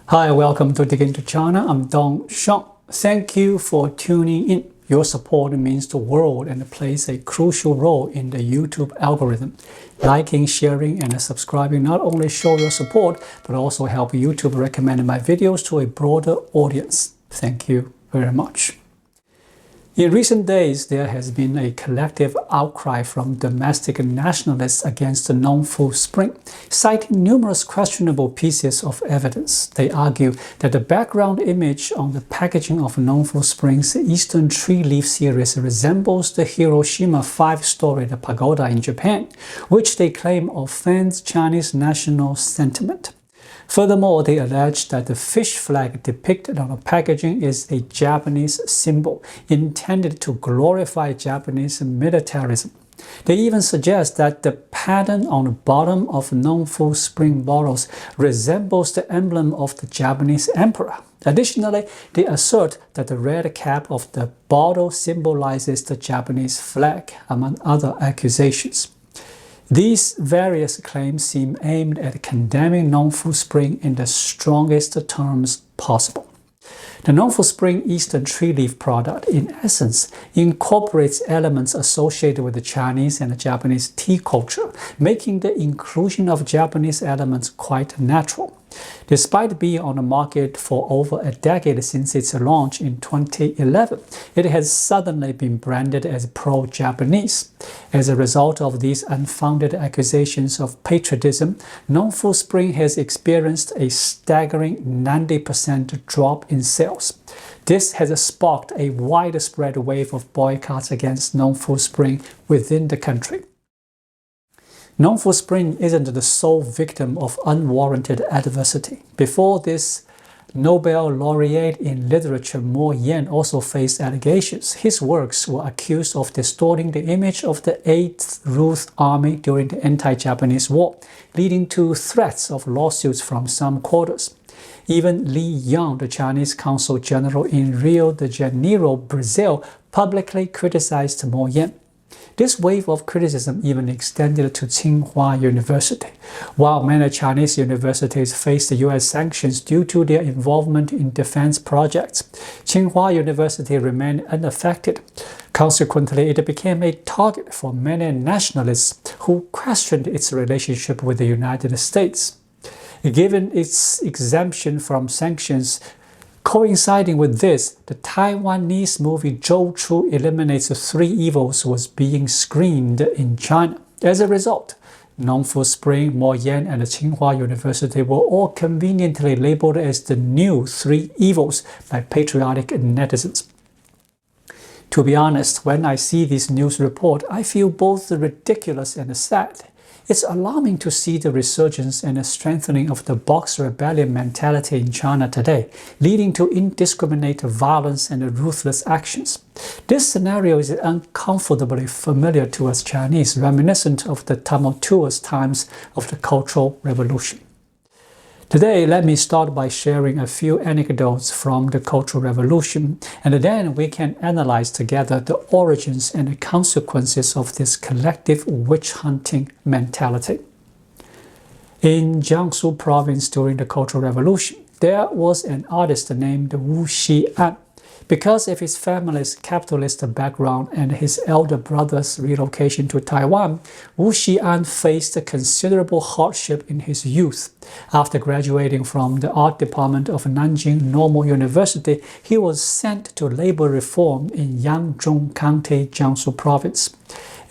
Hi, welcome to Dig Into China. I'm Dong Shang. Thank you for tuning in. Your support means the world and plays a crucial role in the YouTube algorithm. Liking, sharing, and subscribing not only show your support, but also help YouTube recommend my videos to a broader audience. Thank you very much. In recent days, there has been a collective outcry from domestic nationalists against the Nongfu Spring, citing numerous questionable pieces of evidence. They argue that the background image on the packaging of Nongfu Spring's Eastern Tree Leaf series resembles the Hiroshima five-storied pagoda in Japan, which they claim offends Chinese national sentiment. Furthermore, they allege that the fish flag depicted on the packaging is a Japanese symbol intended to glorify Japanese militarism. They even suggest that the pattern on the bottom of Nongfu Spring bottles resembles the emblem of the Japanese emperor. Additionally, they assert that the red cap of the bottle symbolizes the Japanese flag, among other accusations. These various claims seem aimed at condemning Nongfu Spring in the strongest terms possible. The Nongfu Spring Eastern Tree Leaf product, in essence, incorporates elements associated with the Chinese and the Japanese tea culture, making the inclusion of Japanese elements quite natural. Despite being on the market for over a decade since its launch in 2011, it has suddenly been branded as pro-Japanese. As a result of these unfounded accusations of patriotism, Nongfu Spring has experienced a staggering 90% drop in sales. This has sparked a widespread wave of boycotts against Nongfu Spring within the country. Nongfu Spring isn't the sole victim of unwarranted adversity. Before this, Nobel laureate in literature Mo Yan also faced allegations. His works were accused of distorting the image of the 8th Route Army during the anti-Japanese war, leading to threats of lawsuits from some quarters. Even Li Yang, the Chinese consul general in Rio de Janeiro, Brazil, publicly criticized Mo Yan. This wave of criticism even extended to Tsinghua University. While many Chinese universities faced US sanctions due to their involvement in defense projects, Tsinghua University remained unaffected. Consequently, it became a target for many nationalists who questioned its relationship with the United States. Given its exemption from sanctions, coinciding with this, the Taiwanese movie Zhou Chu Eliminates the Three Evils was being screened in China. As a result, Nongfu Spring, Mo Yan, and Tsinghua University were all conveniently labeled as the new Three Evils by patriotic netizens. To be honest, when I see this news report, I feel both ridiculous and sad. It's alarming to see the resurgence and the strengthening of the Box Rebellion mentality in China today, leading to indiscriminate violence and ruthless actions. This scenario is uncomfortably familiar to us Chinese, reminiscent of the tumultuous times of the Cultural Revolution. Today, let me start by sharing a few anecdotes from the Cultural Revolution, and then we can analyze together the origins and the consequences of this collective witch-hunting mentality. In Jiangsu province during the Cultural Revolution, there was an artist named Wu Xian. Because of his family's capitalist background and his elder brother's relocation to Taiwan, Wu Xian faced considerable hardship in his youth. After graduating from the art department of Nanjing Normal University, he was sent to labor reform in Yangzhong County, Jiangsu province.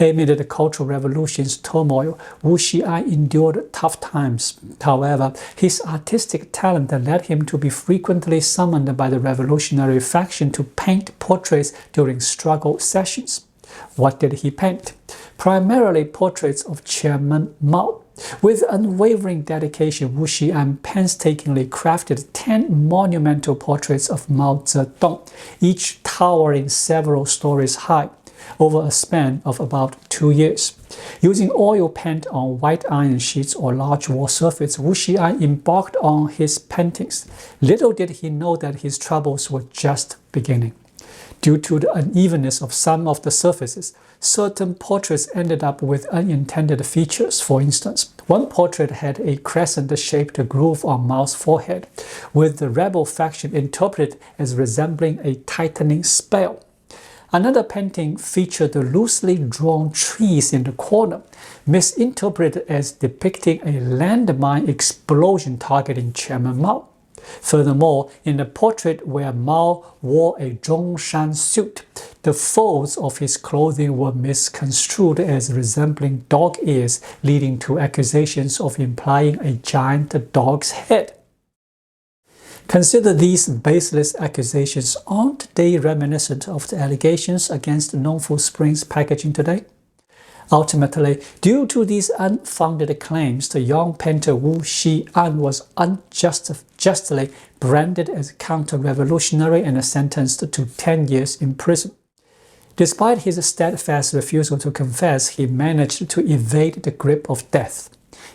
Amid the Cultural Revolution's turmoil, Wu Xian endured tough times. However, his artistic talent led him to be frequently summoned by the revolutionary faction to paint portraits during struggle sessions. What did he paint? Primarily portraits of Chairman Mao. With unwavering dedication, Wu Xian painstakingly crafted 10 monumental portraits of Mao Zedong, each towering several stories high, over a span of about 2 years. Using oil paint on white iron sheets or large wall surface, Wu Xian embarked on his paintings. Little did he know that his troubles were just beginning. Due to the unevenness of some of the surfaces, certain portraits ended up with unintended features. For instance, one portrait had a crescent-shaped groove on Mao's forehead, with the rebel faction interpreted as resembling a tightening spell. Another painting featured the loosely drawn trees in the corner, misinterpreted as depicting a landmine explosion targeting Chairman Mao. Furthermore, in the portrait where Mao wore a Zhongshan suit, the folds of his clothing were misconstrued as resembling dog ears, leading to accusations of implying a giant dog's head. Consider these baseless accusations. Aren't they reminiscent of the allegations against Nongfu Spring's packaging today? Ultimately, due to these unfounded claims, the young painter Wu Xian was unjustly branded as counter-revolutionary and sentenced to 10 years in prison. Despite his steadfast refusal to confess, he managed to evade the grip of death.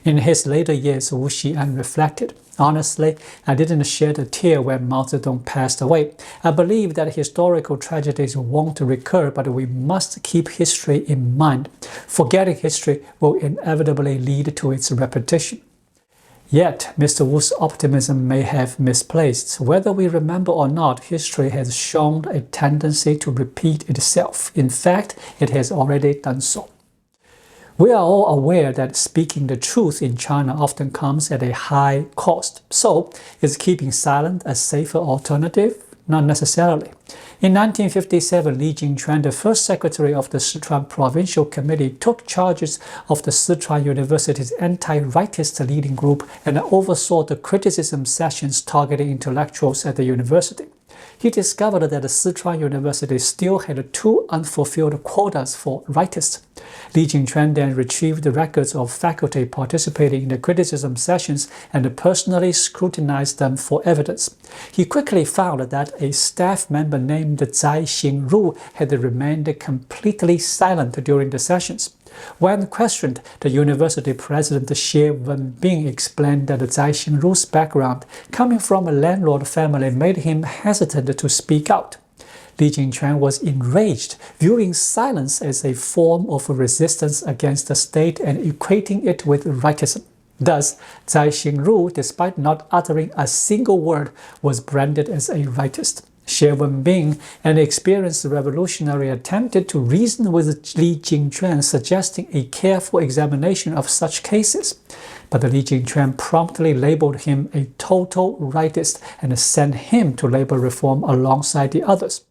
In his later years, Wu Xian reflected, "Honestly, I didn't shed a tear when Mao Zedong passed away. I believe that historical tragedies won't recur, but we must keep history in mind. Forgetting history will inevitably lead to its repetition." Yet, Mr. Wu's optimism may have misplaced. Whether we remember or not, history has shown a tendency to repeat itself. In fact, it has already done so. We are all aware that speaking the truth in China often comes at a high cost. So, is keeping silent a safer alternative? Not necessarily. In 1957, Li Jingquan, the first secretary of the Sichuan Provincial Committee, took charges of the Sichuan University's anti-rightist leading group and oversaw the criticism sessions targeting intellectuals at the university. He discovered that the Sichuan University still had 2 unfulfilled quotas for rightists. Li Jingquan then retrieved the records of faculty participating in the criticism sessions and personally scrutinized them for evidence. He quickly found that a staff member named Zai Xingru had remained completely silent during the sessions. When questioned, the university president Xie Wenbing explained that Zai Xingru's background, coming from a landlord family, made him hesitant to speak out. Li Jingquan was enraged, viewing silence as a form of resistance against the state and equating it with rightism. Thus, Zai Xingru, despite not uttering a single word, was branded as a rightist. Xie Wenbing, an experienced revolutionary, attempted to reason with Li Jingquan, suggesting a careful examination of such cases. But Li Jingquan promptly labeled him a total rightist and sent him to labor reform alongside the others.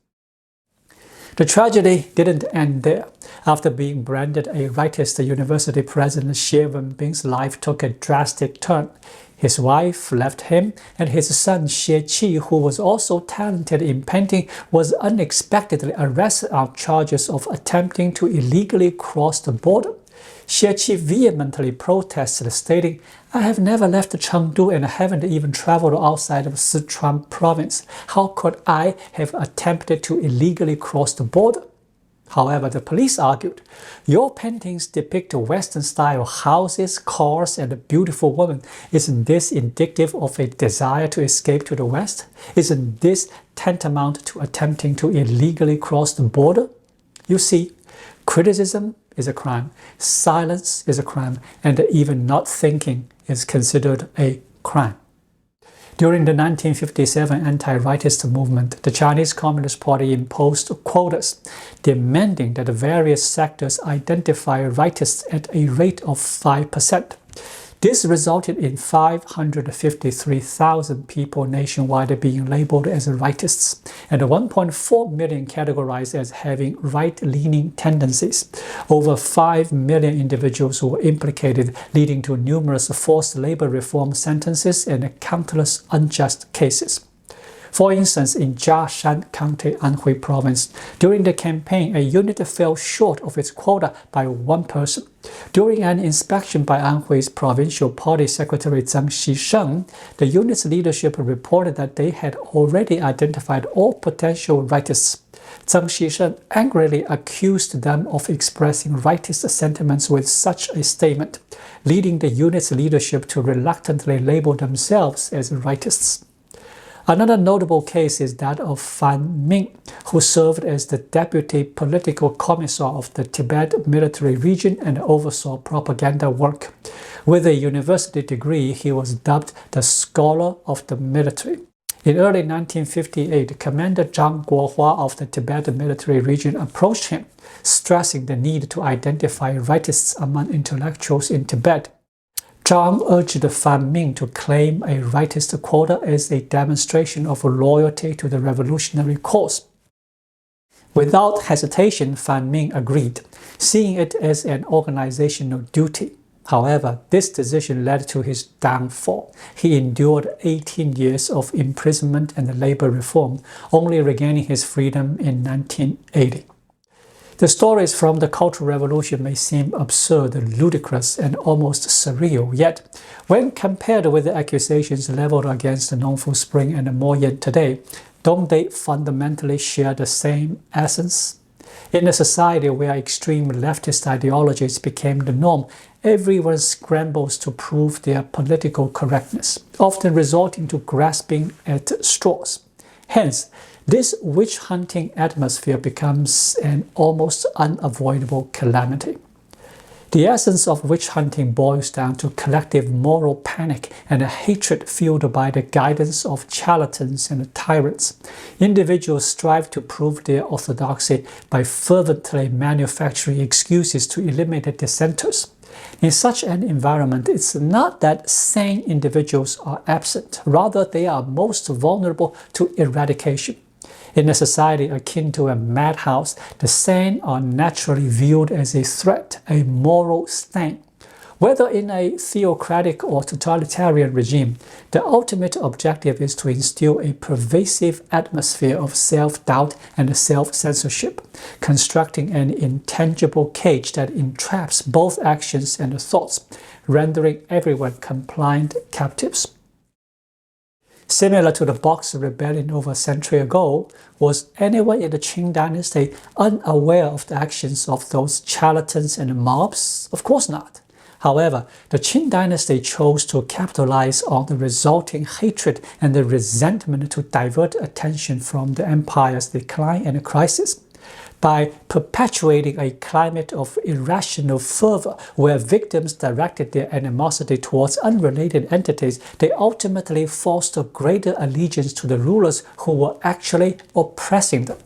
The tragedy didn't end there. After being branded a rightist, the university president Xie Wenbing's life took a drastic turn. His wife left him, and his son Xie Qi, who was also talented in painting, was unexpectedly arrested on charges of attempting to illegally cross the border. Xie Qi vehemently protested, stating, "I have never left Chengdu and haven't even traveled outside of Sichuan province. How could I have attempted to illegally cross the border?" However, the police argued, "Your paintings depict Western-style houses, cars, and a beautiful woman. Isn't this indicative of a desire to escape to the West? Isn't this tantamount to attempting to illegally cross the border?" You see, criticism is a crime, silence is a crime, and even not thinking is considered a crime. During the 1957 anti-rightist movement, the Chinese Communist Party imposed quotas, demanding that various sectors identify rightists at a rate of 5%. This resulted in 553,000 people nationwide being labeled as rightists, and 1.4 million categorized as having right-leaning tendencies. Over 5 million individuals were implicated, leading to numerous forced labor reform sentences and countless unjust cases. For instance, in Jiashan County, Anhui Province, during the campaign, a unit fell short of its quota by 1 person. During an inspection by Anhui's provincial party secretary Zhang Xisheng, the unit's leadership reported that they had already identified all potential rightists. Zhang Xisheng angrily accused them of expressing rightist sentiments with such a statement, leading the unit's leadership to reluctantly label themselves as rightists. Another notable case is that of Fan Ming, who served as the deputy political commissar of the Tibet military region and oversaw propaganda work. With a university degree, he was dubbed the Scholar of the Military. In early 1958, Commander Zhang Guohua of the Tibet military region approached him, stressing the need to identify rightists among intellectuals in Tibet. Zhang urged Fan Ming to claim a rightist quota as a demonstration of loyalty to the revolutionary cause. Without hesitation, Fan Ming agreed, seeing it as an organizational duty. However, this decision led to his downfall. He endured 18 years of imprisonment and labor reform, only regaining his freedom in 1980. The stories from the Cultural Revolution may seem absurd, ludicrous, and almost surreal, yet when compared with the accusations leveled against Nongfu Spring and Mo Yan today, don't they fundamentally share the same essence? In a society where extreme leftist ideologies became the norm, everyone scrambles to prove their political correctness, often resorting to grasping at straws. Hence, this witch-hunting atmosphere becomes an almost unavoidable calamity. The essence of witch-hunting boils down to collective moral panic and a hatred fueled by the guidance of charlatans and tyrants. Individuals strive to prove their orthodoxy by fervently manufacturing excuses to eliminate dissenters. In such an environment, it's not that sane individuals are absent, rather they are most vulnerable to eradication. In a society akin to a madhouse, the sane are naturally viewed as a threat, a moral stain. Whether in a theocratic or totalitarian regime, the ultimate objective is to instill a pervasive atmosphere of self-doubt and self-censorship, constructing an intangible cage that entraps both actions and thoughts, rendering everyone compliant captives. Similar to the Boxer Rebellion over a century ago, was anyone in the Qing dynasty unaware of the actions of those charlatans and mobs? Of course not. However, the Qing dynasty chose to capitalize on the resulting hatred and the resentment to divert attention from the empire's decline and crisis. By perpetuating a climate of irrational fervor where victims directed their animosity towards unrelated entities, they ultimately fostered greater allegiance to the rulers who were actually oppressing them.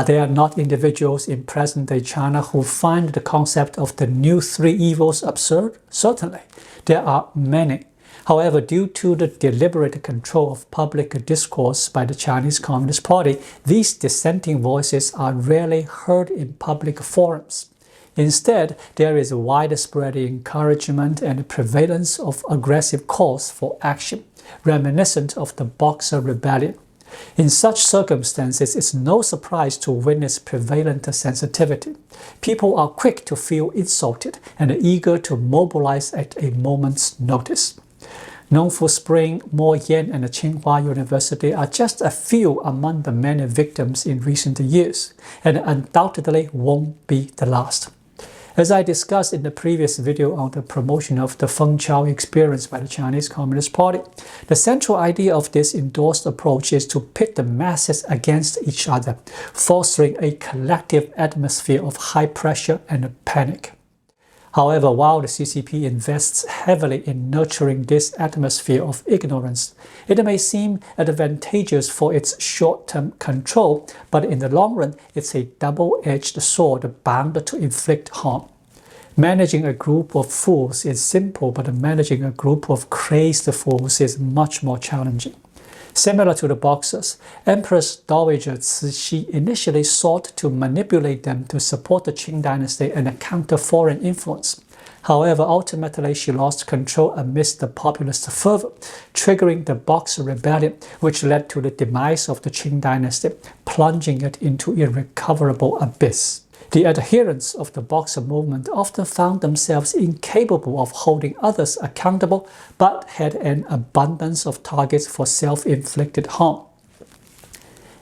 There are not individuals in present-day China who find the concept of the new three evils absurd? Certainly, there are many. However, due to the deliberate control of public discourse by the Chinese Communist Party, these dissenting voices are rarely heard in public forums. Instead, there is widespread encouragement and prevalence of aggressive calls for action, reminiscent of the Boxer Rebellion. In such circumstances, it's no surprise to witness prevalent sensitivity. People are quick to feel insulted and eager to mobilize at a moment's notice. Nongfu Spring, Mo Yan, and Tsinghua University are just a few among the many victims in recent years, and undoubtedly won't be the last. As I discussed in the previous video on the promotion of the Feng Chao experience by the Chinese Communist Party, the central idea of this endorsed approach is to pit the masses against each other, fostering a collective atmosphere of high pressure and panic. However, while the CCP invests heavily in nurturing this atmosphere of ignorance, it may seem advantageous for its short-term control, but in the long run, it's a double-edged sword bound to inflict harm. Managing a group of fools is simple, but managing a group of crazed fools is much more challenging. Similar to the Boxers, Empress Dowager Cixi initially sought to manipulate them to support the Qing dynasty and counter foreign influence. However, ultimately she lost control amidst the populist fervor, triggering the Boxer Rebellion, which led to the demise of the Qing dynasty, plunging it into irrecoverable abyss. The adherents of the Boxer movement often found themselves incapable of holding others accountable, but had an abundance of targets for self-inflicted harm.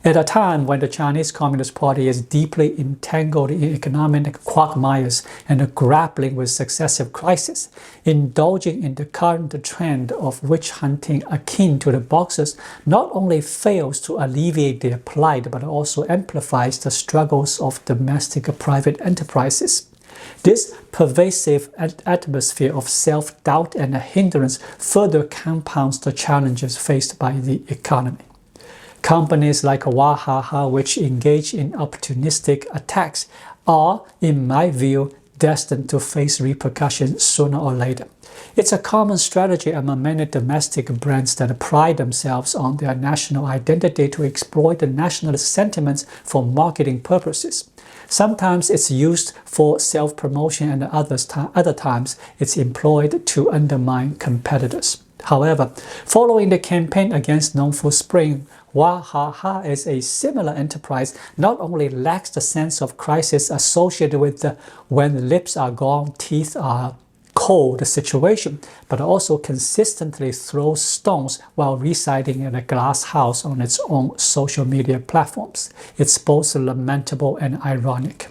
At a time when the Chinese Communist Party is deeply entangled in economic quagmires and grappling with successive crises, indulging in the current trend of witch hunting akin to the Boxers not only fails to alleviate their plight but also amplifies the struggles of domestic private enterprises. This pervasive atmosphere of self-doubt and hindrance further compounds the challenges faced by the economy. Companies like Wahaha, which engage in opportunistic attacks, are, in my view, destined to face repercussions sooner or later. It's a common strategy among many domestic brands that pride themselves on their national identity to exploit the nationalist sentiments for marketing purposes. Sometimes it's used for self-promotion and other times it's employed to undermine competitors. However, following the campaign against Nongfu Spring, Wahaha as a similar enterprise not only lacks the sense of crisis associated with the when lips are gone, teeth are cold situation, but also consistently throws stones while residing in a glass house on its own social media platforms. It's both lamentable and ironic.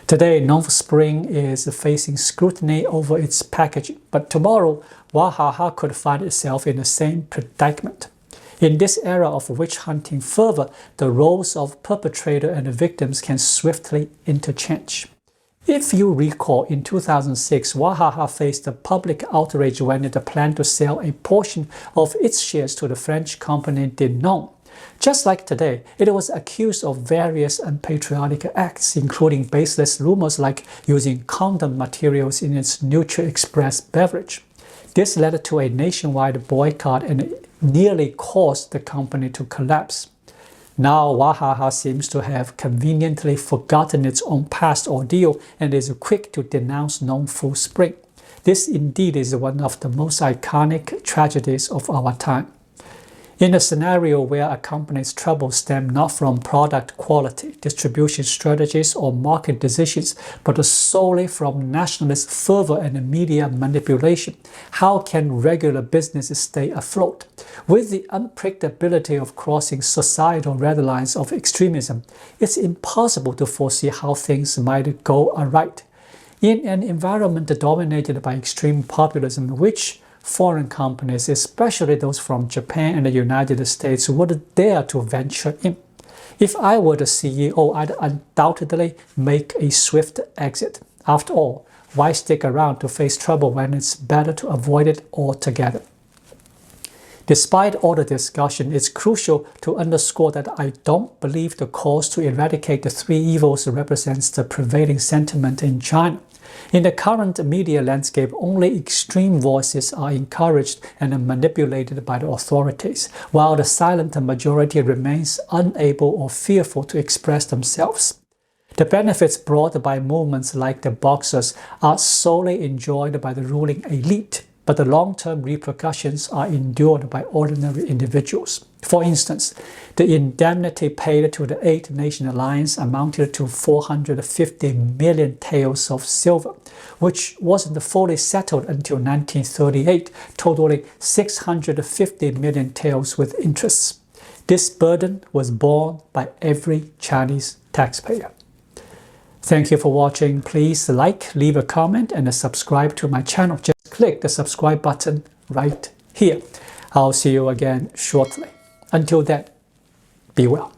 Today, NonforSpring is facing scrutiny over its packaging, but tomorrow, Wahaha could find itself in the same predicament. In this era of witch-hunting fervor, the roles of perpetrator and victims can swiftly interchange. If you recall, in 2006, Wahaha faced a public outrage when it planned to sell a portion of its shares to the French company Denon. Just like today, it was accused of various unpatriotic acts, including baseless rumors like using condom materials in its Neutral Express beverage. This led to a nationwide boycott and nearly caused the company to collapse. Now, Wahaha seems to have conveniently forgotten its own past ordeal and is quick to denounce Nongfu Spring. This indeed is one of the most iconic tragedies of our time. In a scenario where a company's troubles stem not from product quality, distribution strategies, or market decisions, but solely from nationalist fervor and media manipulation, how can regular businesses stay afloat? With the unpredictability of crossing societal red lines of extremism, it's impossible to foresee how things might go aright. In an environment dominated by extreme populism, which foreign companies, especially those from Japan and the United States, would dare to venture in? If I were the CEO, I'd undoubtedly make a swift exit. After all, why stick around to face trouble when it's better to avoid it altogether? Despite all the discussion, it's crucial to underscore that I don't believe the cause to eradicate the three evils represents the prevailing sentiment in China. In the current media landscape, only extreme voices are encouraged and manipulated by the authorities, while the silent majority remains unable or fearful to express themselves. The benefits brought by movements like the Boxers are solely enjoyed by the ruling elite, but the long-term repercussions are endured by ordinary individuals. For instance, the indemnity paid to the Eight Nation Alliance amounted to 450 million taels of silver, which wasn't fully settled until 1938, totaling 650 million taels with interests. This burden was borne by every Chinese taxpayer. Thank you for watching. Please like, leave a comment, and subscribe to my channel. Just click the subscribe button right here. I'll see you again shortly. Until then, be well.